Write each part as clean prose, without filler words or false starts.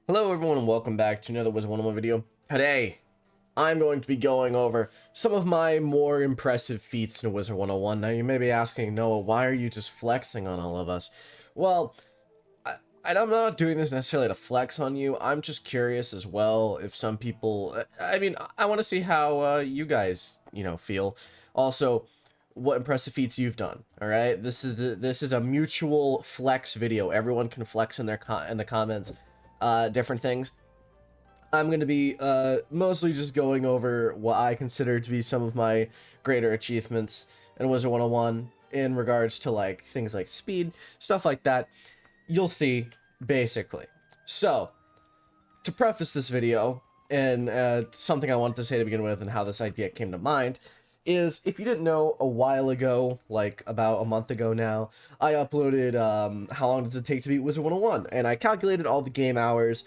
Hello everyone and welcome back to another Wizard101 video. Today, I'm going to be going over some of my more impressive feats in Wizard101. Now you may be asking, Noah, why are you just flexing on all of us? Well, I'm not doing this necessarily to flex on you. I'm just curious as well if some people, I want to see how you guys, feel. Also, what impressive feats you've done. All right, this is a mutual flex video. Everyone can flex in their in the comments. Different things. I'm going to be mostly just going over what I consider to be some of my greater achievements in Wizard101 in regards to like things like speed, stuff like that. You'll see, basically. So, to preface this video, and something I wanted to say to begin with and how this idea came to mind, is if you didn't know, a while ago, like about a month ago now, I uploaded how long does it take to beat Wizard101, and I calculated all the game hours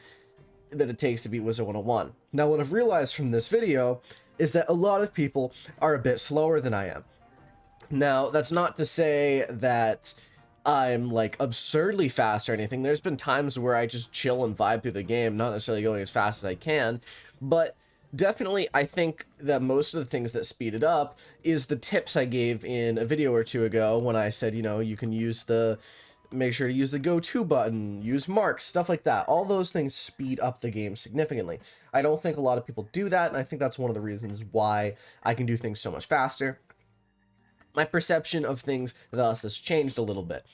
that it takes to beat Wizard101. Now what I've realized from this video is that a lot of people are a bit slower than I am. Now that's not to say that I'm like absurdly fast or anything. There's been times where I just chill and vibe through the game, not necessarily going as fast as I can, but definitely, I think that most of the things that speed it up is the tips I gave in a video or two ago when I said, you can use make sure to use the go-to button, use marks, stuff like that. All those things speed up the game significantly. I don't think a lot of people do that, and I think that's one of the reasons why I can do things so much faster. My perception of things thus has changed a little bit.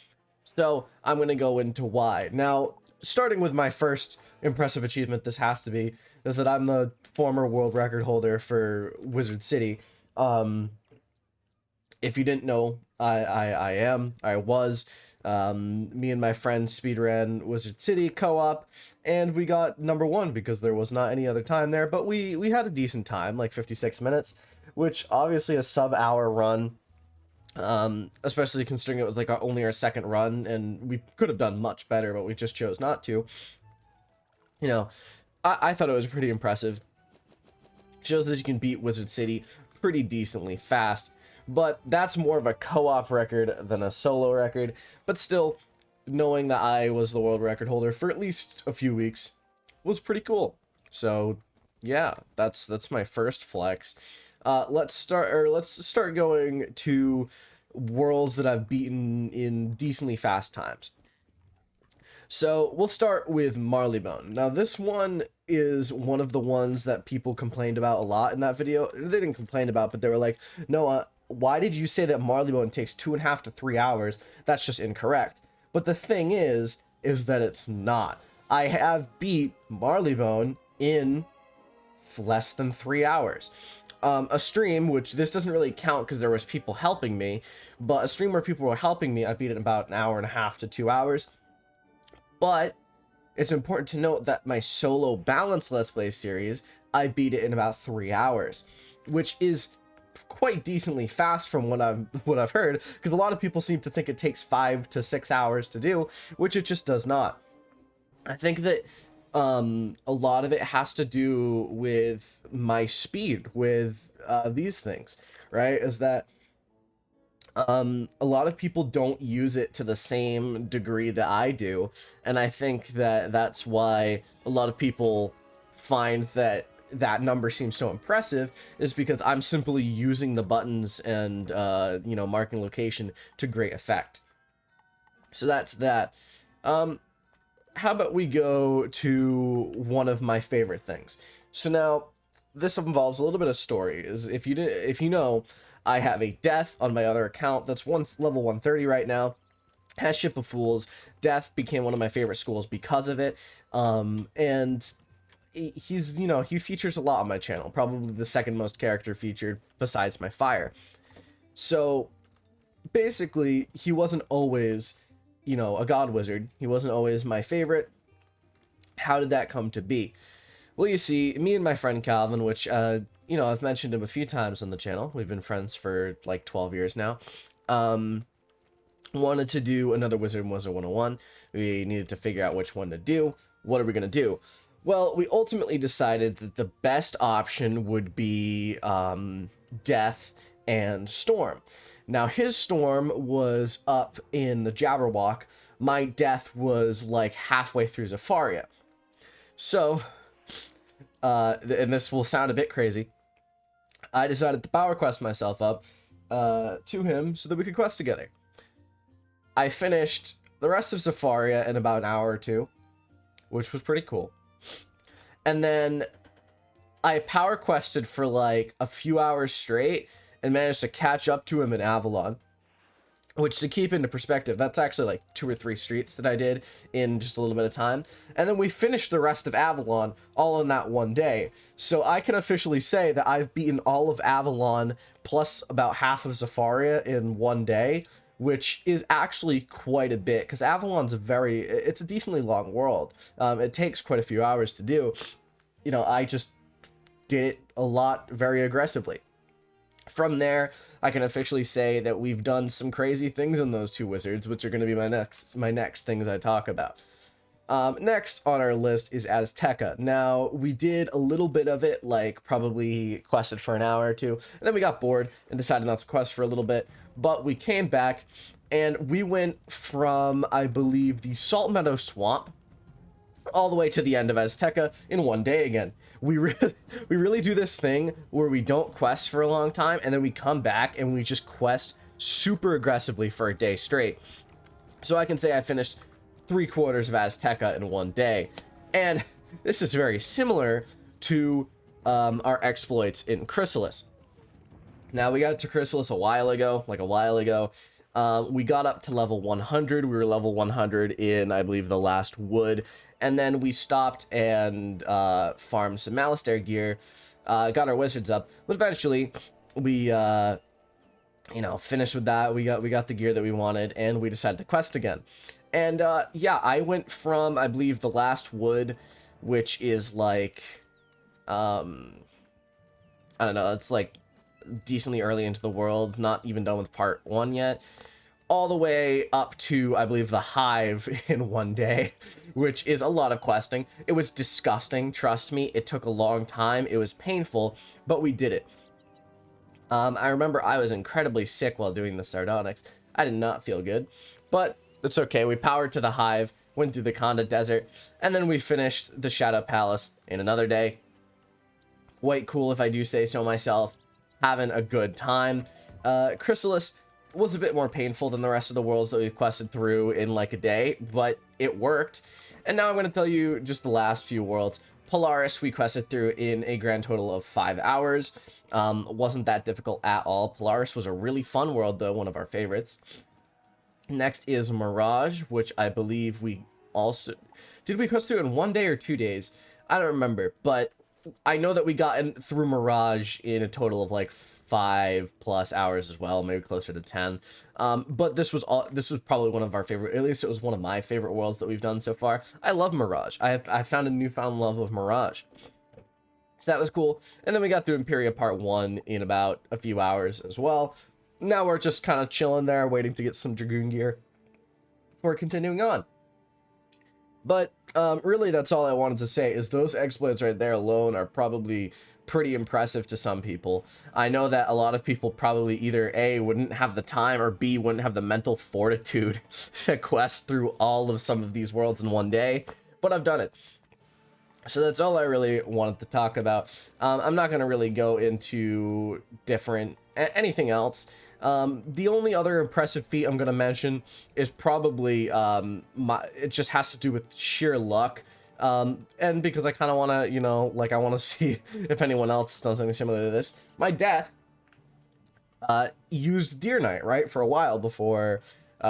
So I'm going to go into why. Now, starting with my first impressive achievement, this has to be, is that I'm the former world record holder for Wizard City. If you didn't know, I was. Me and my friend speedran Wizard City co-op, and we got #1 because there was not any other time there, but we had a decent time, like 56 minutes, which obviously a sub-hour run, especially considering it was like only our second run, and we could have done much better, but we just chose not to. I thought it was pretty impressive. Shows that you can beat Wizard City pretty decently fast, but that's more of a co-op record than a solo record. But still, knowing that I was the world record holder for at least a few weeks was pretty cool. So yeah, that's my first flex. Let's start going to worlds that I've beaten in decently fast times. So we'll start with Marleybone. Now this one is one of the ones that people complained about a lot in that video. They didn't complain about, but they were like, Noah, why did you say that Marleybone takes 2.5 to 3 hours? That's just incorrect. But the thing is that it's not. I have beat Marleybone in less than 3 hours. A stream, which this doesn't really count because there was people helping me, but a stream where people were helping me, I beat it in about 1.5 to 2 hours. But it's important to note that my solo balanced Let's Play series, I beat it in about 3 hours, which is quite decently fast from what I've heard, because a lot of people seem to think it takes 5 to 6 hours to do, which it just does not. I think that a lot of it has to do with my speed with these things, right? Is that a lot of people don't use it to the same degree that I do, and I think that that's why a lot of people find that number seems so impressive, is because I'm simply using the buttons and marking location to great effect. So that's that. How about we go to one of my favorite things? So now this involves a little bit of story. Is if you know, I have a death on my other account that's level 130 right now. Has Ship of Fools. Death became one of my favorite schools because of it. And he's, he features a lot on my channel. Probably the second most character featured besides my fire. So basically, he wasn't always, a god wizard. He wasn't always my favorite. How did that come to be? Well, you see, me and my friend Calvin, which, I've mentioned him a few times on the channel. We've been friends for like 12 years now. Wanted to do another Wizard101. We needed to figure out which one to do. What are we going to do? Well, we ultimately decided that the best option would be Death and Storm. Now, his Storm was up in the Jabberwock. My Death was like halfway through Zafaria. So, and this will sound a bit crazy, I decided to power quest myself up to him so that we could quest together. I finished the rest of Zafaria in about an hour or two, which was pretty cool. And then I power quested for like a few hours straight and managed to catch up to him in Avalon. Which, to keep into perspective, that's actually like 2 or 3 streets that I did in just a little bit of time. And then we finished the rest of Avalon all in that one day. So I can officially say that I've beaten all of Avalon plus about half of Zafaria in one day, which is actually quite a bit, because Avalon's it's a decently long world. It takes quite a few hours to do. You know, I just did it a lot very aggressively. From there, I can officially say that we've done some crazy things in those 2 wizards, which are going to be my next things I talk about. Next on our list is Azteca. Now, we did a little bit of it, like probably quested for an hour or 2, and then we got bored and decided not to quest for a little bit, but we came back and we went from, I believe, the Salt Meadow Swamp all the way to the end of Azteca in one day again. We really do this thing where we don't quest for a long time, and then we come back and we just quest super aggressively for a day straight. So I can say I finished 3/4 of Azteca in one day. And this is very similar to our exploits in Chrysalis. Now, we got to Chrysalis a while ago. We got up to level 100. We were level 100 in, I believe, the last wood. And then we stopped and farmed some Malistaire gear, got our wizards up. But eventually, we, finished with that. We got the gear that we wanted, and we decided to quest again. And, yeah, I went from, I believe, the last wood, which is like, I don't know, it's like decently early into the world, not even done with part 1 yet, all the way up to, I believe, the Hive in one day, which is a lot of questing. It was disgusting, trust me. It took a long time. It was painful, but we did it. I remember I was incredibly sick while doing the Sardonyx. I did not feel good, but it's okay. We powered to the Hive, went through the Conda Desert, and then we finished the Shadow Palace in another day. Quite cool, if I do say so myself. Having a good time. Chrysalis was a bit more painful than the rest of the worlds that we quested through in like a day, but it worked. And now I'm going to tell you just the last few worlds. Polaris we quested through in a grand total of 5 hours. Wasn't that difficult at all. Polaris was a really fun world though, one of our favorites. Next is Mirage, which I believe we also... Did we quest through in 1 day or 2 days? I don't remember, but I know that we got through Mirage in a total of like 5+ hours as well, maybe closer to 10. But this was probably one of our favorite, at least it was one of my favorite worlds that we've done so far. I love Mirage. I found a newfound love of Mirage. So that was cool. And then we got through Imperia Part 1 in about a few hours as well. Now we're just kind of chilling there, waiting to get some Dragoon gear before continuing on. But really, that's all I wanted to say, is those exploits right there alone are probably pretty impressive to some people. I know that a lot of people probably either A, wouldn't have the time, or B, wouldn't have the mental fortitude to quest through all of some of these worlds in one day, but I've done it. So that's all I really wanted to talk about. I'm not going to really go into anything else. The only other impressive feat I'm going to mention is probably, it just has to do with sheer luck. And because I kind of want to, I want to see if anyone else does something similar to this. My death, used Deer Knight, right, for a while before,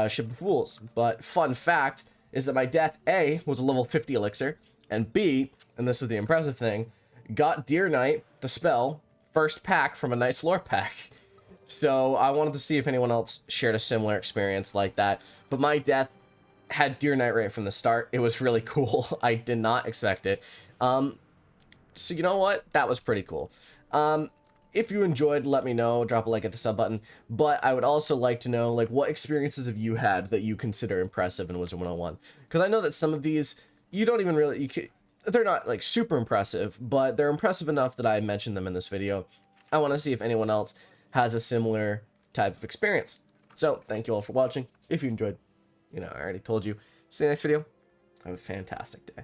Ship of Fools. But fun fact is that my death, A, was a level 50 elixir, and B, and this is the impressive thing, got Deer Knight, the spell, first pack from a Knight's Lore pack. So I wanted to see if anyone else shared a similar experience like that. But my death had Deer Knight right from the start. It was really cool. I did not expect it. So you know what? That was pretty cool. If you enjoyed, let me know. Drop a like at the sub button. But I would also like to know, what experiences have you had that you consider impressive in Wizard101? Because I know that some of these, you don't even really... they're not, super impressive, but they're impressive enough that I mentioned them in this video. I want to see if anyone else has a similar type of experience. So, thank you all for watching. If you enjoyed, I already told you. See you in the next video. Have a fantastic day.